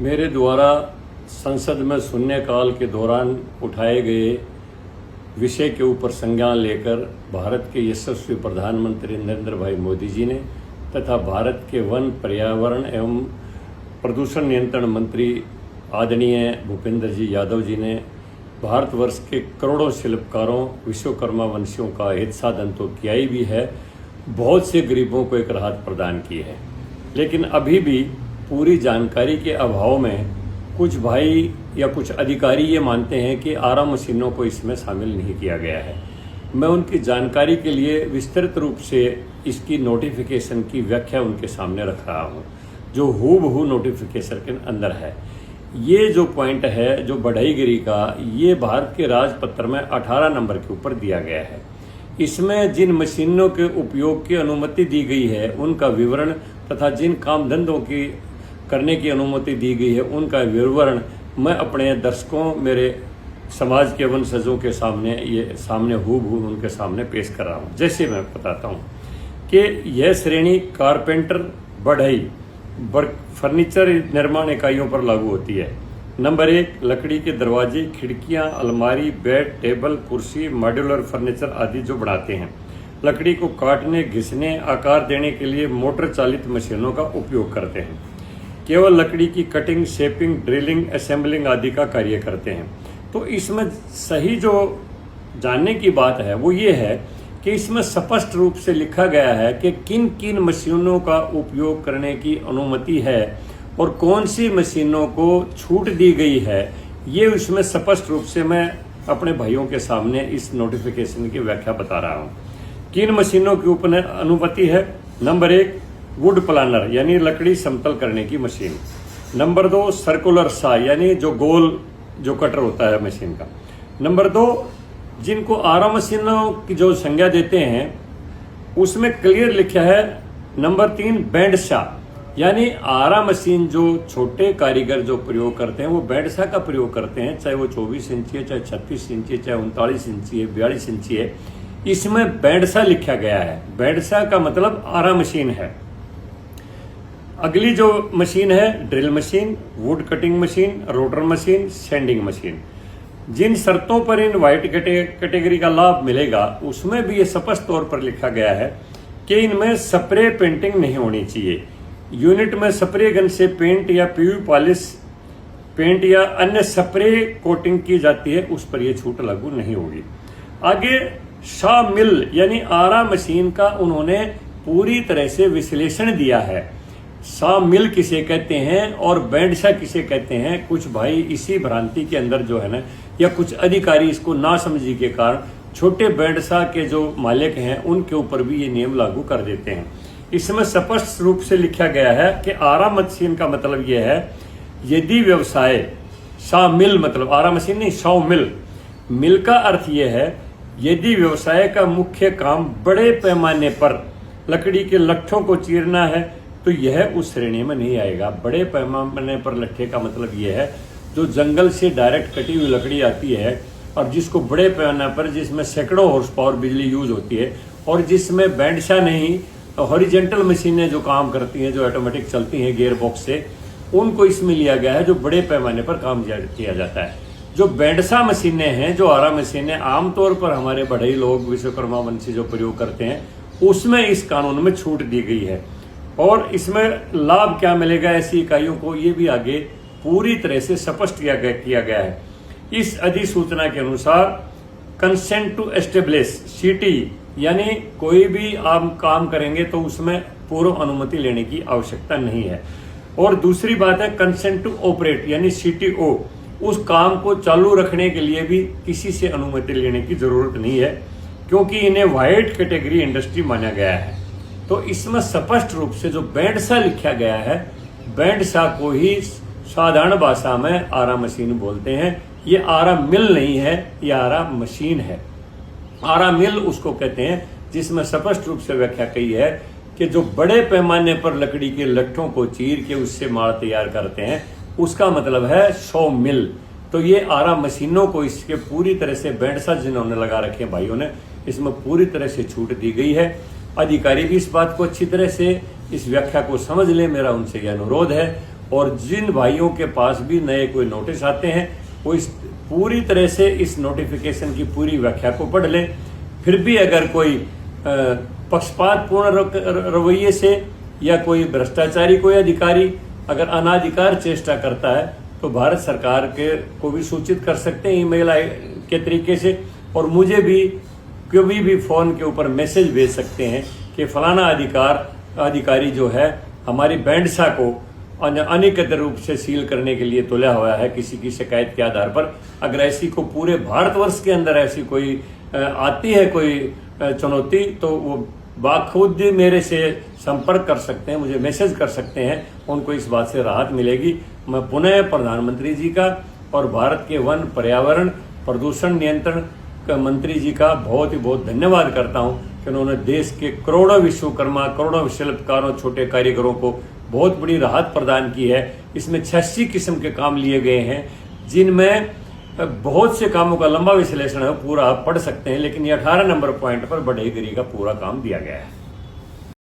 मेरे द्वारा संसद में शून्यकाल के दौरान उठाए गए विषय के ऊपर संज्ञान लेकर भारत के यशस्वी प्रधानमंत्री नरेंद्र भाई मोदी जी ने तथा भारत के वन, पर्यावरण एवं प्रदूषण नियंत्रण मंत्री आदरणीय भूपेंद्र जी यादव जी ने भारतवर्ष के करोड़ों शिल्पकारों, विश्वकर्मा वंशियों का हित साधन तो किया ही भी है, बहुत से गरीबों को एक राहत प्रदान की है। लेकिन अभी भी पूरी जानकारी के अभाव में कुछ भाई या कुछ अधिकारी ये मानते हैं कि आरा मशीनों को इसमें शामिल नहीं किया गया है। मैं उनकी जानकारी के लिए विस्तृत रूप से इसकी नोटिफिकेशन की व्याख्या उनके सामने रख रहा हूँ, जो हूबहू नोटिफिकेशन के अंदर है। ये जो पॉइंट है जो बढ़ईगिरी का, ये भारत के राजपत्र में 18 नंबर के ऊपर दिया गया है। इसमें जिन मशीनों के उपयोग की अनुमति दी गई है उनका विवरण तथा जिन काम धंधों की करने की अनुमति दी गई है उनका विवरण मैं अपने दर्शकों, मेरे समाज के वंशजों के सामने हूबहू उनके सामने पेश कर रहा हूँ। जैसे मैं बताता हूँ कि यह श्रेणी कारपेंटर, बढ़ई, फर्नीचर निर्माण इकाइयों पर लागू होती है। नंबर 1, लकड़ी के दरवाजे, खिड़कियां, अलमारी, बेड, टेबल, कुर्सी, मॉड्यूलर फर्नीचर आदि जो बनाते हैं। लकड़ी को काटने, घिसने, आकार देने के लिए मोटर चालित मशीनों का उपयोग करते हैं। केवल लकड़ी की कटिंग, शेपिंग, ड्रिलिंग, असेंबलिंग आदि का कार्य करते हैं। तो इसमें सही जो जानने की बात है वो ये है कि इसमें स्पष्ट रूप से लिखा गया है कि किन किन मशीनों का उपयोग करने की अनुमति है और कौन सी मशीनों को छूट दी गई है। ये इसमें स्पष्ट रूप से मैं अपने भाइयों के सामने इस नोटिफिकेशन की व्याख्या बता रहा हूँ। किन मशीनों की ऊपर अनुमति है? नंबर 1, वुड प्लानर यानी लकड़ी समतल करने की मशीन। नंबर 2, सर्कुलर सा यानी जो गोल जो कटर होता है मशीन का। नंबर 2, जिनको आरा मशीनों की जो संज्ञा देते हैं उसमें क्लियर लिखा है। नंबर 3, बैंडसा यानी आरा मशीन जो छोटे कारीगर जो प्रयोग करते हैं वो बैंडसा का प्रयोग करते हैं, चाहे वो 24 इंची है, चाहे 36 इंची है, चाहे 39 इंची है, 42 इंची है। इसमें बैंडसा लिखा गया है। बैंडसा का मतलब आरा मशीन है। अगली जो मशीन है drill machine, wood cutting machine, rotor machine, sanding machine. जिन शर्तों पर इन व्हाइट कैटेगरी का लाभ मिलेगा उसमें भी ये स्पष्ट तौर पर लिखा गया है कि इनमें स्प्रे पेंटिंग नहीं होनी चाहिए। यूनिट में स्प्रे गन से पेंट या पीयू पॉलिश पेंट या अन्य स्प्रे कोटिंग की जाती है, उस पर यह छूट लागू नहीं होगी। आगे शॉ मिल यानी आरा मशीन का उन्होंने पूरी तरह से विश्लेषण दिया है। शॉ मिल किसे कहते हैं और बैंडसा किसे कहते हैं, कुछ भाई इसी भ्रांति के अंदर जो है ना, या कुछ अधिकारी इसको नासमझी के कारण छोटे बैंडसा के जो मालिक हैं उनके ऊपर भी ये नियम लागू कर देते हैं। इसमें स्पष्ट रूप से लिखा गया है कि आरा मशीन का मतलब ये है, यदि व्यवसाय शॉ मिल मतलब आरा मशीन नहीं, शॉ मिल, मिल का अर्थ ये है यदि व्यवसाय का मुख्य काम बड़े पैमाने पर लकड़ी के लट्ठों को चीरना है तो यह उस श्रेणी में नहीं आएगा। बड़े पैमाने पर लट्ठे का मतलब यह है जो जंगल से डायरेक्ट कटी हुई लकड़ी आती है और जिसको बड़े पैमाने पर, जिसमें सैकड़ों हॉर्स पावर बिजली यूज होती है और जिसमें बैंडसा नहीं हॉरिजेंटल मशीनें जो काम करती हैं, जो ऑटोमेटिक चलती हैं गियर बॉक्स से, उनको इसमें लिया गया है जो बड़े पैमाने पर काम किया जाता है। जो बैंडसा मशीनें हैं, जो आरा मशीनें आमतौर पर हमारे बढ़ई लोग, विश्वकर्मा वंशी जो प्रयोग करते हैं, उसमें इस कानून में छूट दी गई है। और इसमें लाभ क्या मिलेगा ऐसी इकाइयों को, ये भी आगे पूरी तरह से स्पष्ट किया गया है। इस अधिसूचना के अनुसार कंसेंट टू एस्टेब्लिश सीटी यानी कोई भी आप काम करेंगे तो उसमें पूर्व अनुमति लेने की आवश्यकता नहीं है। और दूसरी बात है कंसेंट टू ऑपरेट यानी सीटीओ, उस काम को चालू रखने के लिए भी किसी से अनुमति लेने की जरूरत नहीं है क्योंकि इन्हें व्हाइट कैटेगरी इंडस्ट्री माना गया है। तो इसमें स्पष्ट रूप से जो बैंडसा लिखा गया है, बैंडसा को ही साधारण भाषा में आरा मशीन बोलते हैं। ये आरा मिल नहीं है, ये आरा मशीन है। आरा मिल उसको कहते हैं जिसमें स्पष्ट रूप से व्याख्या की है कि जो बड़े पैमाने पर लकड़ी के लट्ठों को चीर के उससे माल तैयार करते हैं, उसका मतलब है शॉ मिल। तो ये आरा मशीनों को इसके पूरी तरह से बैंडसा जिन्होंने लगा रखे हैं भाइयों ने, इसमें पूरी तरह से छूट दी गई है। अधिकारी भी इस बात को अच्छी तरह से इस व्याख्या को समझ ले, मेरा उनसे यह अनुरोध है। और जिन भाइयों के पास भी नए कोई नोटिस आते हैं वो इस पूरी तरह से इस नोटिफिकेशन की पूरी व्याख्या को पढ़ लें। फिर भी अगर कोई पक्षपातपूर्ण रवैये से या कोई भ्रष्टाचारी कोई अधिकारी अगर अनाधिकार चेष्टा करता है तो भारत सरकार के को भी सूचित कर सकते हैं ईमेल के तरीके से, और मुझे भी कभी भी फोन के ऊपर मैसेज भेज सकते हैं कि फलाना अधिकारी जो है हमारी बैंडसा को अनियमित रूप से सील करने के लिए तुला हुआ है किसी की शिकायत के आधार पर। अगर ऐसी को पूरे भारतवर्ष के अंदर ऐसी कोई आती है कोई चुनौती तो वो बाखुद मेरे से संपर्क कर सकते हैं, मुझे मैसेज कर सकते हैं, उनको इस बात से राहत मिलेगी। मैं पुनः प्रधानमंत्री जी का और भारत के वन पर्यावरण प्रदूषण नियंत्रण मंत्री जी का बहुत ही बहुत धन्यवाद करता हूं कि उन्होंने देश के करोड़ों विश्वकर्मा, करोड़ों शिल्पकारों, छोटे कारीगरों को बहुत बड़ी राहत प्रदान की है। इसमें 86 किस्म के काम लिए गए हैं जिनमें बहुत से कामों का लंबा विश्लेषण है, पूरा आप पढ़ सकते हैं, लेकिन ये 18 नंबर पॉइंट पर बढ़ईगिरी का पूरा काम दिया गया है।